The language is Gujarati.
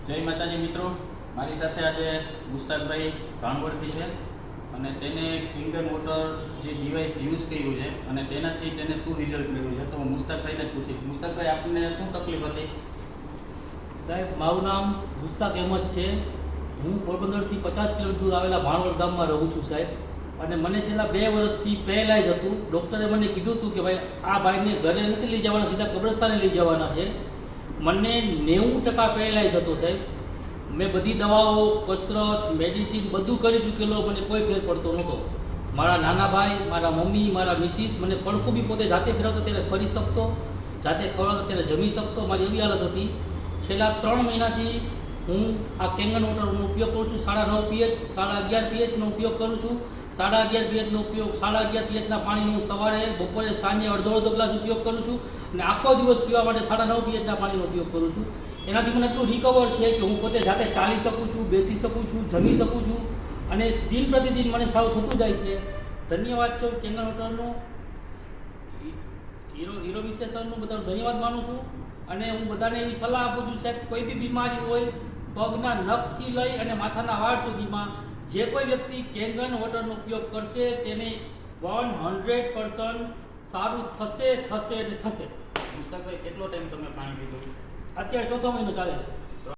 જય માતાજી મિત્રો, મારી સાથે આજે મુસ્તાકભાઈ ભાણવડથી છે અને તેને કિંગન વોટર જે ડિવાઇસ યુઝ કર્યું છે અને તેનાથી તેને શું રિઝલ્ટ મળ્યું છે તો હું મુસ્તાકભાઈને જ પૂછીશ. મુસ્તાકભાઈ, આપને શું તકલીફ હતી? સાહેબ, મારું નામ મુસ્તાક અહેમદ છે. હું પોરબંદરથી 50 કિલોમીટર દૂર આવેલા ભાણવડ ગામમાં રહું છું સાહેબ. અને મને છેલ્લા 2 વર્ષથી પેરાલાઇઝ હતું. ડૉક્ટરે મને કીધું હતું કે ભાઈ આ બાઈને ઘરે નથી લઈ જવાના, સીધા કબ્રસ્તાને લઈ જવાના છે. મને 90% પેરાલાઇઝ હતો સાહેબ. મેં બધી દવાઓ, કસરત, મેડિસિન બધું કરી ચૂકેલો, મને કોઈ ફેર પડતો નહોતો. મારા નાના ભાઈ, મારા મમ્મી, મારા મિસિસ મને પડખું બી પોતે જાતે ફેરવતો ત્યારે ફરી શકતો, જાતે ખવડાવતો ત્યારે જમી શકતો. મારી એવી હાલત હતી. છેલ્લા 3 મહિનાથી હું આ કેંગન વોટરનો ઉપયોગ કરું છું. 9.5 pH, 11.5 pHનો ઉપયોગ કરું છું. 11.5 pHનો ઉપયોગ, 11.5 pHના પાણીનું સવારે, બપોરે, સાંજે અડધો ગ્લાસ ઉપયોગ કરું છું અને આખો દિવસ પીવા માટે 9.5 pHના પાણીનો ઉપયોગ કરું છું. એનાથી મને એટલું રિકવર છે કે હું પોતે જાતે ચાલી શકું છું, બેસી શકું છું, જમી શકું છું અને દિન પ્રતિદિન મને સારું થતું જાય છે. ધન્યવાદ છે કેંગન વોટરનો, હીરો વિશેષણનો બધાનો ધન્યવાદ માનું છું. અને હું બધાને એવી સલાહ આપું છું સાહેબ, કોઈ બી બીમારી હોય, પગના નખથી લઈ અને માથાના વાળ સુધીમાં જે કોઈ વ્યક્તિ કેંગન વોટરનો ઉપયોગ કરશે તેને 100% સારું થશે. મુસ્તાકભાઈ, કેટલો ટાઈમ તમે પાણી પીધું? અત્યારે 4થો મહિનો ચાલે છે.